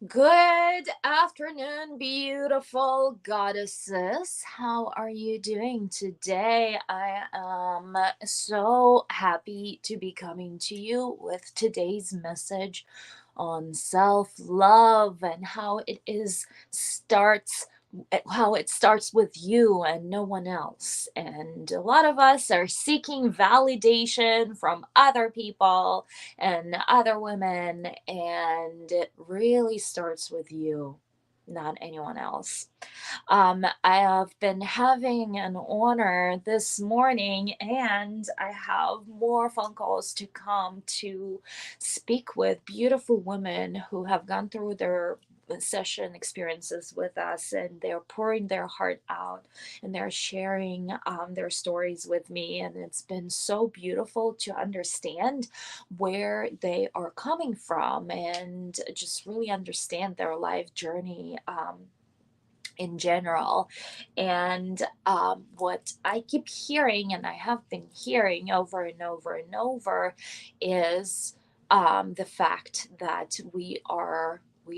Good afternoon, beautiful goddesses. How are you doing today? I am so happy to be coming to you with today's message on self-love and how it starts with you and no one else. And a lot of us are seeking validation from other people and other women, and it really starts with you, not anyone else. I have been having an honor this morning, and I have more phone calls to come to speak with beautiful women who have gone through their session experiences with us, and they're pouring their heart out and they're sharing their stories with me, and it's been so beautiful to understand where they are coming from and just really understand their life journey in general. And what I keep hearing, and I have been hearing over and over and over, is the fact that we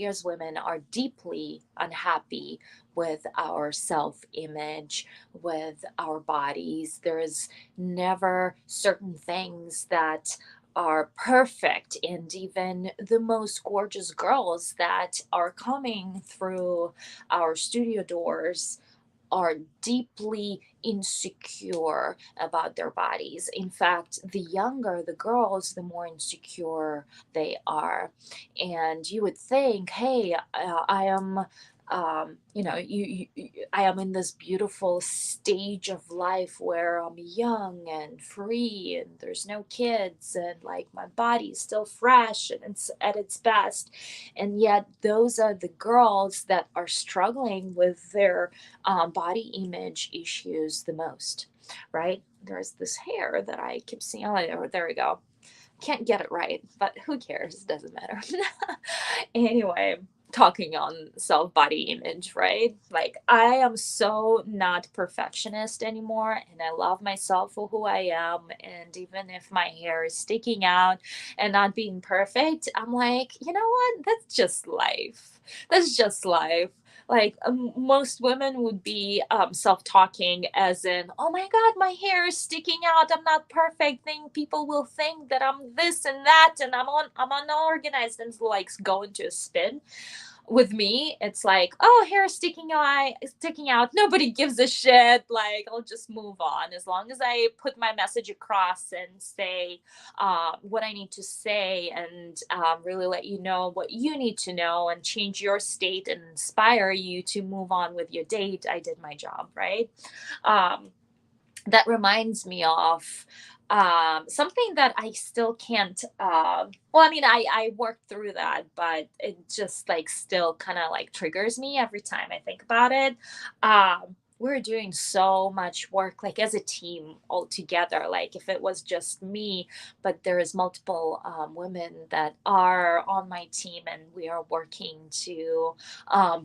as women are deeply unhappy with our self image, with our bodies. There's never certain things that are perfect, and even the most gorgeous girls that are coming through our studio doors are deeply insecure about their bodies. In fact, the younger the girls, the more insecure they are. And you would think, hey, I am. I am in this beautiful stage of life where I'm young and free, and there's no kids, and like my body is still fresh and it's at its best. And yet, those are the girls that are struggling with their body image issues the most, right? There's this hair that I keep seeing. Oh, there we go. Can't get it right, but who cares? It doesn't matter. Anyway, talking on self body image, right? Like, I am so not perfectionist anymore, and I love myself for who I am. And even if my hair is sticking out and not being perfect, I'm like, you know what? That's just life. That's just life. Like, most women would be self-talking as in, oh my god, my hair is sticking out, I'm not perfect, think people will think that I'm this and that, and I'm unorganized, and like go into a spin. With me, it's like, oh, hair sticking out, nobody gives a shit, like I'll just move on as long as I put my message across and say what I need to say, and really let you know what you need to know and change your state and inspire you to move on with your date. I did my job, right? um, that reminds me of something that I still can't. Well, I mean, I worked through that, but it just like still kind of like triggers me every time I think about it. We're doing so much work, like as a team all together. Like if it was just me, but there is multiple women that are on my team, and we are working to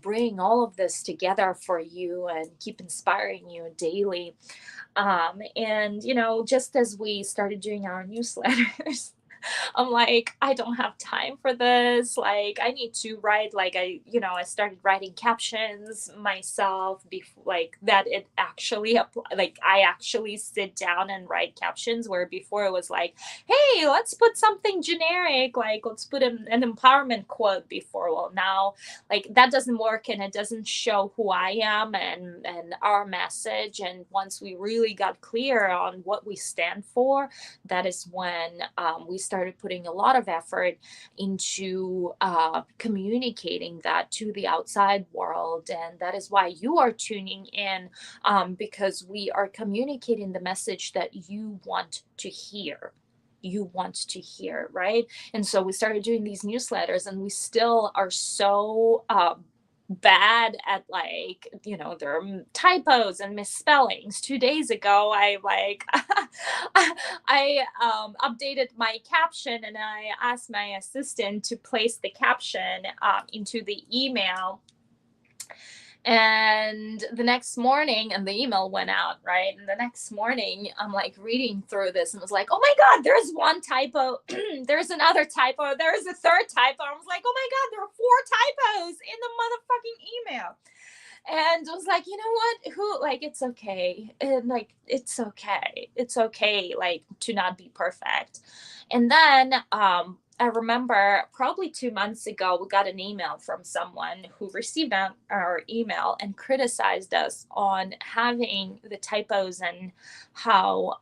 bring all of this together for you and keep inspiring you daily. And just as we started doing our newsletters, I'm like, I don't have time for this. Like, I need to write, like, I started writing captions myself before, like, that it actually, like, I actually sit down and write captions, where before it was like, hey, let's put something generic, like, let's put an empowerment quote before. Well, now, like, that doesn't work, and it doesn't show who I am and our message. And once we really got clear on what we stand for, that is when we started putting a lot of effort into communicating that to the outside world. And that is why you are tuning in, because we are communicating the message that you want to hear. You want to hear, right? And so we started doing these newsletters, and we still are so bad at, like, there are typos and misspellings. 2 days ago, I like I updated my caption, and I asked my assistant to place the caption into the email, And the next morning, and the email went out, right? And the next morning, I'm like reading through this and was like, oh my God, there's one typo. There's another typo. There's a third typo. I was like, oh my God, there are 4 typos in the motherfucking email. And I was like, you know what? Who, like, it's okay. And like, it's okay. It's okay, like, to not be perfect. And then I remember probably 2 months ago, we got an email from someone who received our email and criticized us on having the typos, and how,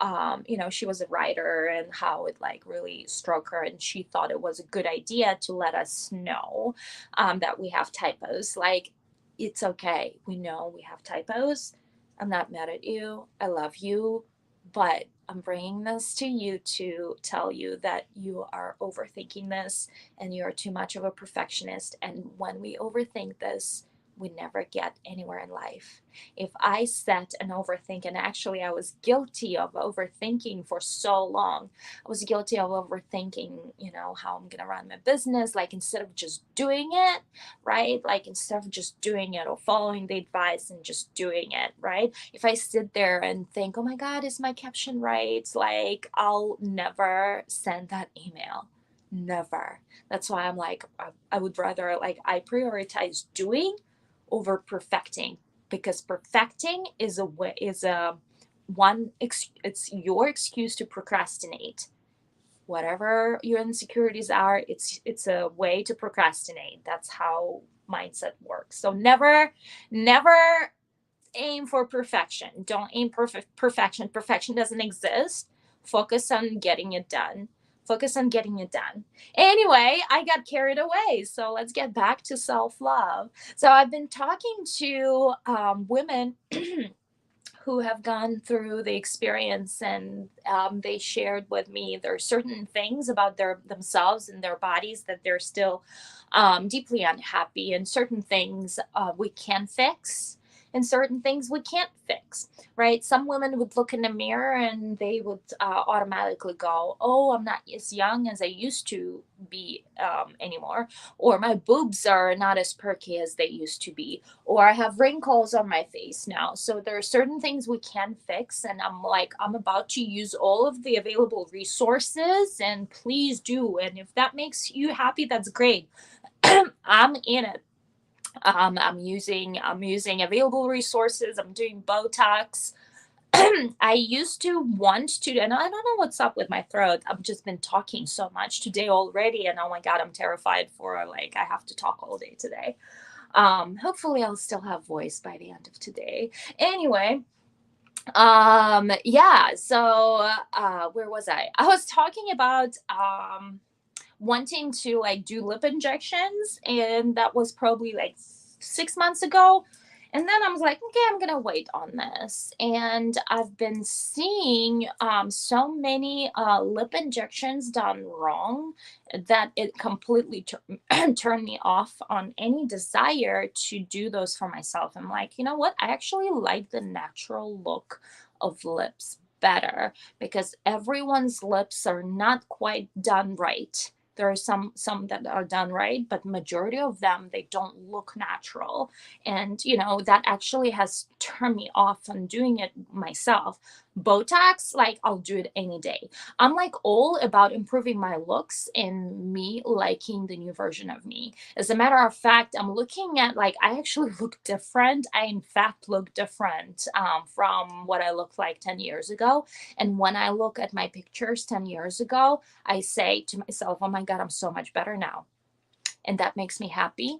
she was a writer, and how it like really struck her. And she thought it was a good idea to let us know that we have typos. Like, it's okay. We know we have typos. I'm not mad at you. I love you. But I'm bringing this to you to tell you that you are overthinking this, and you're too much of a perfectionist. And when we overthink this, we never get anywhere in life. If I set and overthink, and actually I was guilty of overthinking for so long. I was guilty of overthinking, how I'm going to run my business. Like, instead of just doing it, right? Like, instead of just doing it or following the advice and just doing it, right? If I sit there and think, oh my God, is my caption right? Like, I'll never send that email. Never. That's why I'm like, I would rather, like, I prioritize doing over perfecting, because perfecting is a way, is a one, it's your excuse to procrastinate. Whatever your insecurities are, it's a way to procrastinate. That's how mindset works. So never aim for perfection. Don't aim perfection. Perfection doesn't exist. Focus on getting it done. Focus on getting it done. Anyway, I got carried away. So let's get back to self love. So I've been talking to women who have gone through the experience, and they shared with me there are certain things about themselves and their bodies that they're still deeply unhappy, and certain things we can fix, and certain things we can't fix, right? Some women would look in the mirror and they would automatically go, oh, I'm not as young as I used to be anymore, or my boobs are not as perky as they used to be, or I have wrinkles on my face now. So there are certain things we can fix. And I'm like, I'm about to use all of the available resources, and please do. And if that makes you happy, that's great. I'm in it. I'm using available resources. I'm doing Botox. I used to want to, and I don't know what's up with my throat. I've just been talking so much today already, and oh my God, I'm terrified for, like, I have to talk all day today. Hopefully I'll still have voice by the end of today. Anyway, yeah, so where was I was talking about wanting to like do lip injections, and that was probably like 6 months ago. And then I was like, okay, I'm gonna wait on this. And I've been seeing so many lip injections done wrong that it completely turned me off on any desire to do those for myself. I'm like, you know what? I actually like the natural look of lips better, because everyone's lips are not quite done right. There are some that are done right, but majority of them, they don't look natural. And that actually has turned me off on doing it myself. Botox, like, I'll do it any day. I'm like all about improving my looks and me liking the new version of me. As a matter of fact, I'm looking at, like, I actually look different. I in fact look different from what I looked like 10 years ago. And when I look at my pictures 10 years ago, I say to myself, oh my God, I'm so much better now. And that makes me happy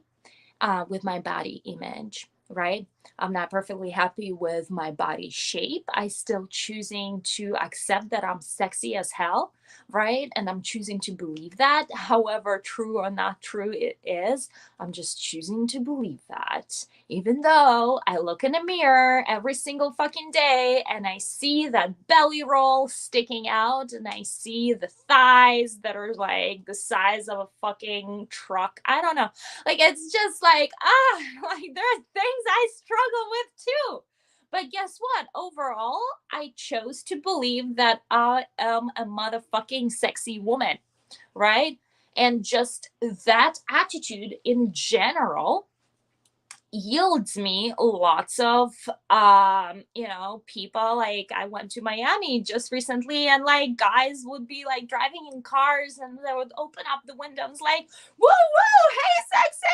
with my body image, right? I'm not perfectly happy with my body shape. I still choosing to accept that I'm sexy as hell, right? And I'm choosing to believe that. However true or not true it is, I'm just choosing to believe that. Even though I look in the mirror every single fucking day and I see that belly roll sticking out, and I see the thighs that are like the size of a fucking truck. I don't know. Like, it's just like, like, there are things I struggle with too. But guess what? Overall, I chose to believe that I am a motherfucking sexy woman, right? And just that attitude in general yields me lots of you know, people. Like, I went to Miami just recently, and like guys would be like driving in cars, and they would open up the windows like, woo woo, hey sexy.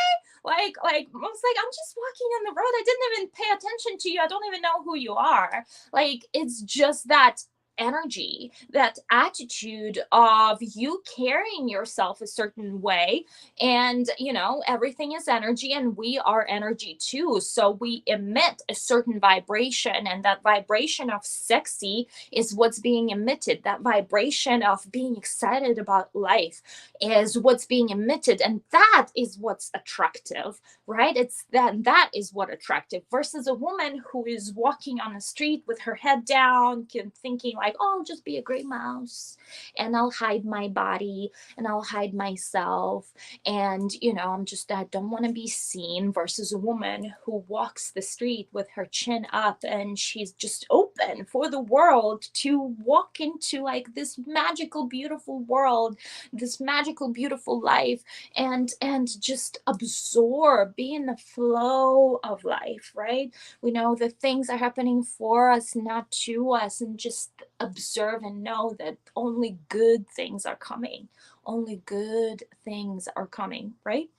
Like I was like, I'm just walking on the road, I didn't even pay attention to you, I don't even know who you are. Like, it's just that energy, that attitude of you carrying yourself a certain way. And, you know, everything is energy, and we are energy too. So we emit a certain vibration, and that vibration of sexy is what's being emitted. That vibration of being excited about life is what's being emitted. And that is what's attractive, right? It's that is what attractive, versus a woman who is walking on the street with her head down, thinking like, oh, I'll just be a gray mouse, and I'll hide my body, and I'll hide myself, and you know, I don't want to be seen, versus a woman who walks the street with her chin up, and she's just open for the world to walk into like this magical beautiful world, this magical beautiful life, and just absorb, be in the flow of life, right? We know that things are happening for us, not to us, and just observe and know that only good things are coming, only good things are coming, right?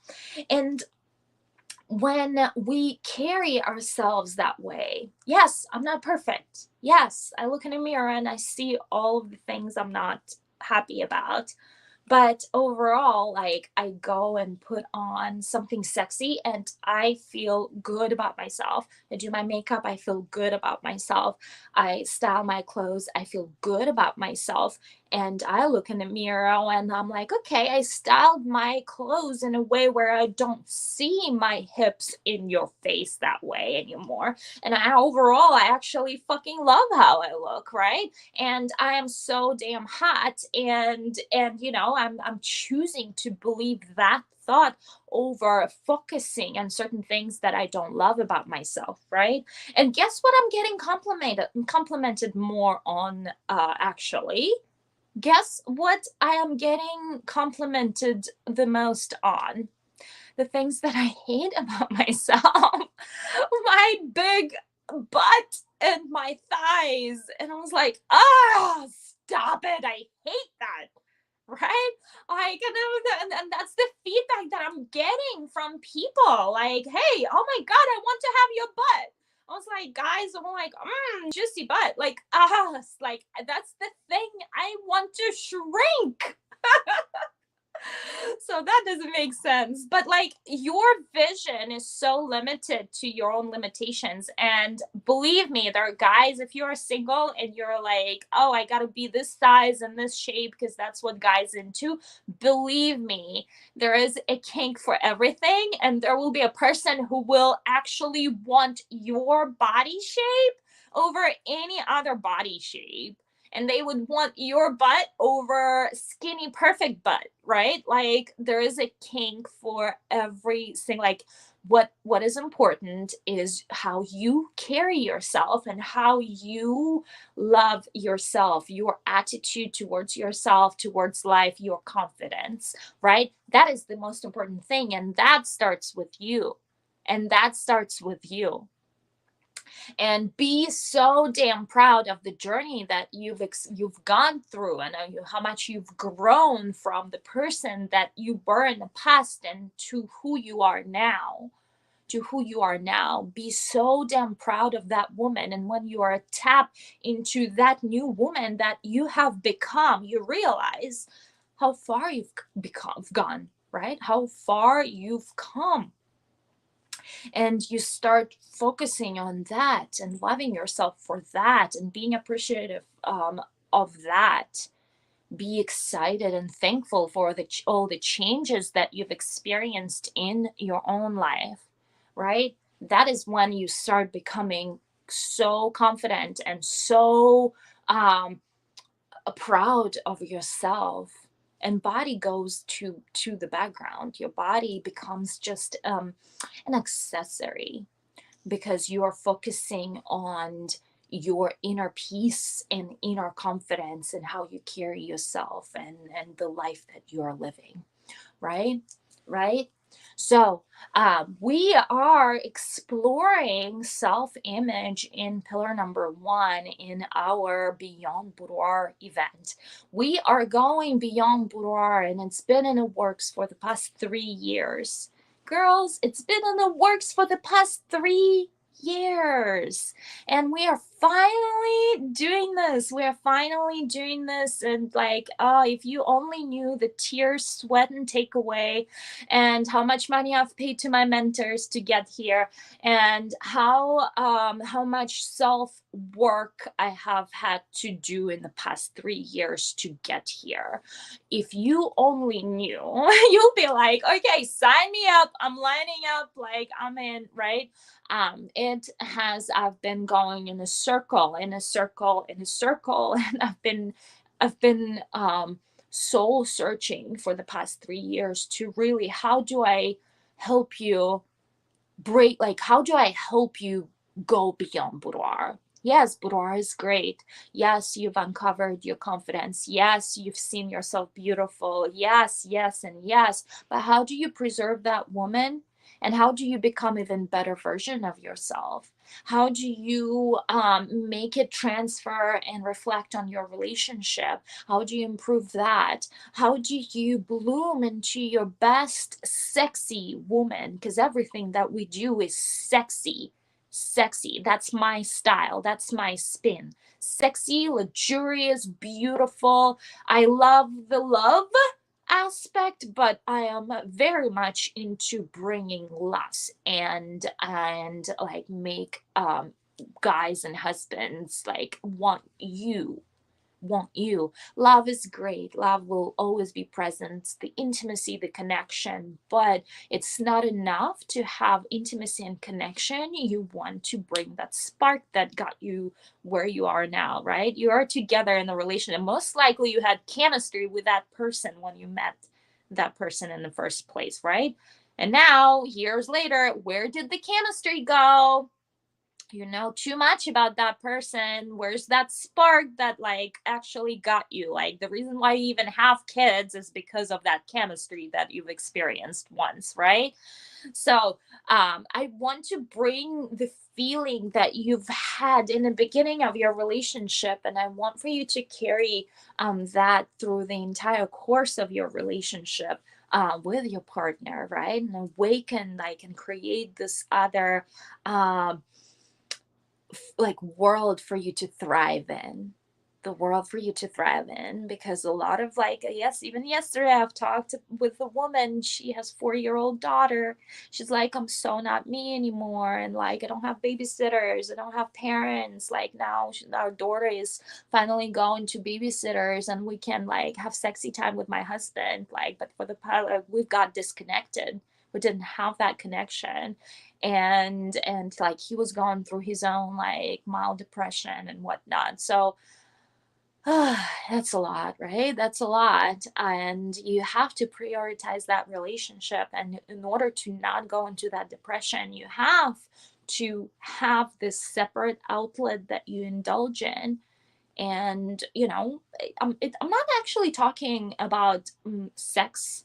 And when we carry ourselves that way, yes, I'm not perfect. Yes, I look in a mirror and I see all of the things I'm not happy about. But overall, like, I go and put on something sexy and I feel good about myself. I do my makeup, I feel good about myself. I style my clothes, I feel good about myself. And I look in the mirror and I'm like, okay, I styled my clothes in a way where I don't see my hips in your face that way anymore. And overall, I actually fucking love how I look, right? And I am so damn hot, and you know, I'm choosing to believe that thought over focusing on certain things that I don't love about myself, right? And guess what, I'm getting complimented more on, actually, guess what I am getting complimented the most on? The things that I hate about myself. My big butt and my thighs. And I was like, ah, stop it. I hate that. Right? Like, and that's the feedback that I'm getting from people. Like, hey, oh my God, I want to have your butt. I was like, guys, I'm like, juicy butt. Like, like, that's the thing. I want to shrink. So that doesn't make sense. But like, your vision is so limited to your own limitations. And believe me, there are guys, if you're single and you're like, oh, I gotta be this size and this shape because that's what guys into, believe me, there is a kink for everything, and there will be a person who will actually want your body shape over any other body shape, and they would want your butt over skinny perfect butt, right? Like, there is a kink for everything. Like, what is important is how you carry yourself and how you love yourself, your attitude towards yourself, towards life, your confidence, right? That is the most important thing, and that starts with you. And that starts with you. And be so damn proud of the journey that you've gone through, and how much you've grown from the person that you were in the past and to who you are now. To who you are now, be so damn proud of that woman. And when you are tapped into that new woman that you have become, you realize how far you've gone, right? How far you've come, and you start focusing on that and loving yourself for that and being appreciative, of that. Be excited and thankful for all the changes that you've experienced in your own life, right? That is when you start becoming so confident and so, proud of yourself, and body goes to the background. Your body becomes just, an accessory, because you are focusing on your inner peace and inner confidence and how you carry yourself, and the life that you're living, right? Right? So, we are exploring self image in pillar number one in our Beyond Boudoir event. We are going Beyond Boudoir, and it's been in the works for the past 3 years. Girls, it's been in the works for the past 3 years. And we are finally doing this. We are finally doing this. And like, if you only knew the tears, sweat, and takeaway, and how much money I've paid to my mentors to get here, and how much self work I have had to do in the past 3 years to get here. If you only knew, you'll be like, okay, sign me up. I'm lining up, like I'm in, right? It has, I've been going in a circle, in a circle, in a circle, and I've been soul searching for the past 3 years to really, how do I help you break, like how do I help you go beyond boudoir? Yes, boudoir is great. Yes, you've uncovered your confidence. Yes, you've seen yourself beautiful. Yes, yes, and yes. But how do you preserve that woman? And how do you become even better version of yourself? How do you make it transfer and reflect on your relationship? How do you improve that? How do you bloom into your best sexy woman? Because everything that we do is sexy. Sexy. That's my style. That's my spin. Sexy, luxurious, beautiful. I love the love aspect, but I am very much into bringing less and like make guys and husbands like want you. Love is great. Love will always be present, the intimacy, the connection, but it's not enough to have intimacy and connection. You want to bring that spark that got you where you are now, right? You are together in a relationship. Most likely you had chemistry with that person when you met that person in the first place, right? And now, years later, where did the chemistry go? You know too much about that person. Where's that spark that like actually got you? Like the reason why you even have kids is because of that chemistry that you've experienced once, right? So I want to bring the feeling that you've had in the beginning of your relationship, and I want for you to carry that through the entire course of your relationship with your partner, right? And awaken, like, and create this other um, like world for you to thrive in, the world for you to thrive in. Because a lot of, like, yes, even yesterday I've talked with a woman, she has 4-year-old daughter. She's like, I'm so not me anymore, and like I don't have babysitters, I don't have parents. Like now our daughter is finally going to babysitters and we can like have sexy time with my husband, like, but for the pilot we've got disconnected. We didn't have that connection. And like he was going through his own like mild depression and whatnot. So that's a lot, right? That's a lot. And you have to prioritize that relationship. And in order to not go into that depression, you have to have this separate outlet that you indulge in. And, I'm not actually talking about sex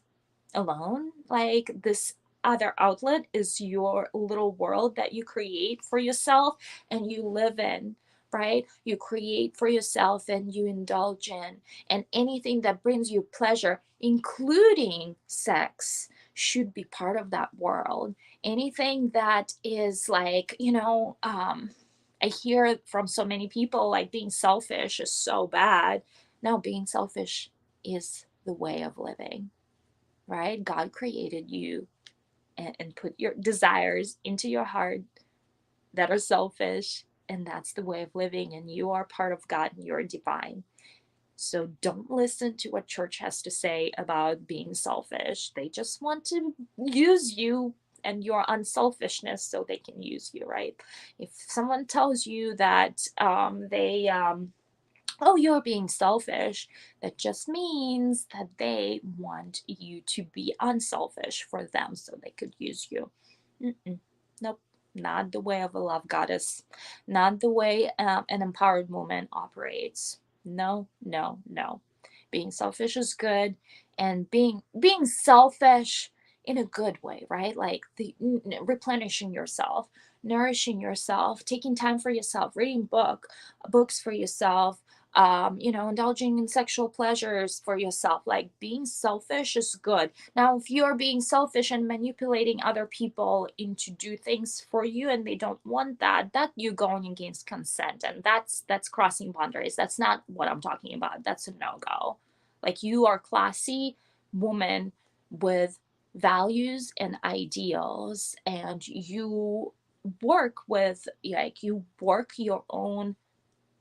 alone. Like this other outlet is your little world that you create for yourself and you live in, right? You create for yourself and you indulge in. And anything that brings you pleasure, including sex, should be part of that world. Anything that is like, I hear it from so many people like being selfish is so bad. No, being selfish is the way of living, right? God created you and put your desires into your heart that are selfish, and that's the way of living. And you are part of God and you're divine. So don't listen to what church has to say about being selfish. They just want to use you and your unselfishness so they can use you, right? If someone tells you that oh, you're being selfish, that just means that they want you to be unselfish for them so they could use you. Mm-mm. Nope, not the way of a love goddess, not the way an empowered woman operates. No, no, no. Being selfish is good, and being selfish in a good way, right? Like replenishing yourself, nourishing yourself, taking time for yourself, reading books for yourself, indulging in sexual pleasures for yourself. Like being selfish is good. Now, if you're being selfish and manipulating other people into do things for you and they don't want that you're going against consent, and that's crossing boundaries. That's not what I'm talking about. That's a no-go. Like you are classy woman with values and ideals, and you work your own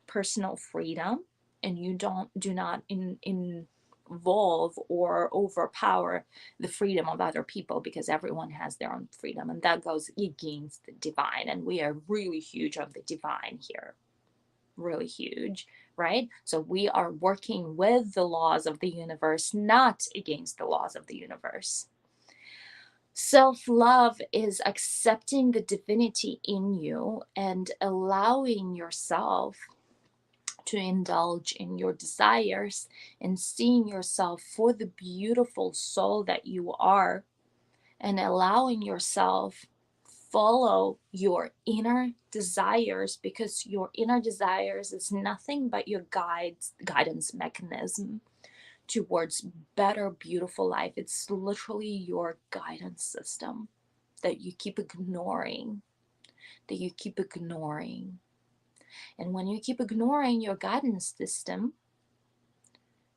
personal freedom, and you do not involve or overpower the freedom of other people, because everyone has their own freedom, and that goes against the divine, and we are really huge on the divine here, really huge, right? So we are working with the laws of the universe, not against the laws of the universe. Self love is accepting the divinity in you and allowing yourself to indulge in your desires and seeing yourself for the beautiful soul that you are, and allowing yourself follow your inner desires, because your inner desires is nothing but your guidance mechanism towards better beautiful life. It's literally your guidance system that you keep ignoring, that you keep ignoring. And when you keep ignoring your guidance system,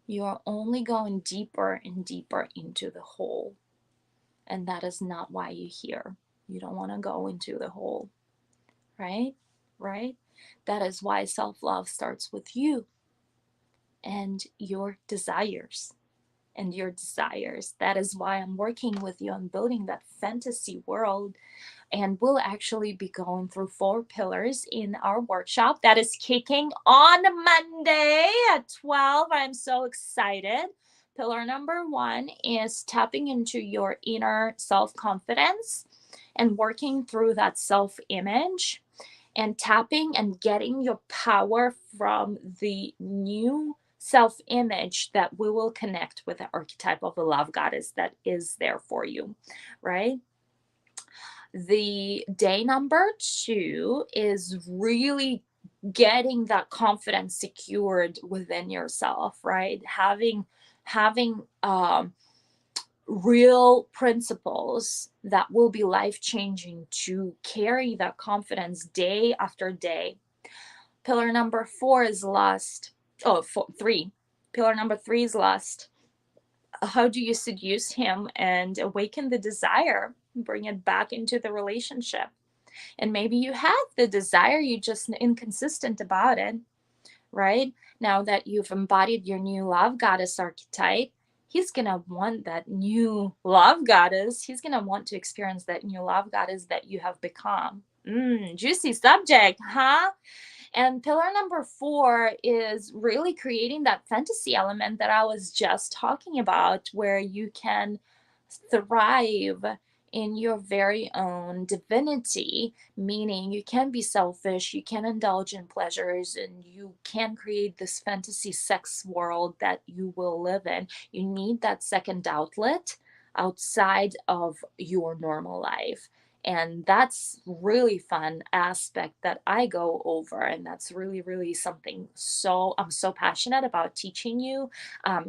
you're only going deeper and deeper into the hole. And that is not why you're here. You don't want to go into the hole, right? Right? That is why self love starts with you and your desires. And your desires. That is why I'm working with you on building that fantasy world. And we'll actually be going through 4 pillars in our workshop that is kicking on Monday at 12. I'm so excited. Pillar number 1 is tapping into your inner self-confidence and working through that self-image, and tapping and getting your power from the new self-image that we will connect with the archetype of a love goddess that is there for you, right? The day number 2 is really getting that confidence secured within yourself, right? Having real principles that will be life changing to carry that confidence day after day. Pillar number 4 is lust. 3. Pillar number 3 is lust. How do you seduce him and awaken the desire, bring it back into the relationship? And maybe you have the desire, you're just inconsistent about it, right? Now that you've embodied your new love goddess archetype, he's going to want that new love goddess. He's going to want to experience that new love goddess that you have become. Juicy subject, huh? And pillar number 4 is really creating that fantasy element that I was just talking about, where you can thrive in your very own divinity, meaning you can be selfish, you can indulge in pleasures, and you can create this fantasy sex world that you will live in. You need that second outlet outside of your normal life. And that's really fun aspect that I go over, and that's really, really something so I'm so passionate about teaching you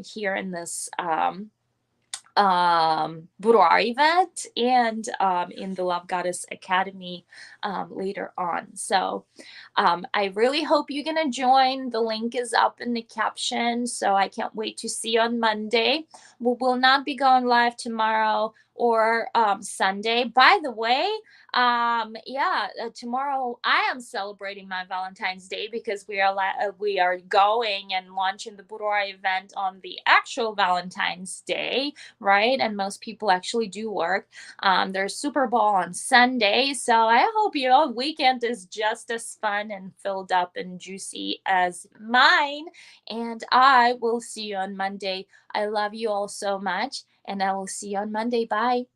here in this boudoir event, and in the Love Goddess Academy later on. So I really hope you're gonna join. The link is up in the caption, so I can't wait to see you on Monday. We will not be going live tomorrow or Sunday. By the way, tomorrow I am celebrating my Valentine's Day, because we are going and launching the boudoir event on the actual Valentine's Day, right? And most people actually do work. There's Super Bowl on Sunday, so I hope your weekend is just as fun and filled up and juicy as mine. And I will see you on Monday. I love you all so much, and I will see you on Monday. Bye.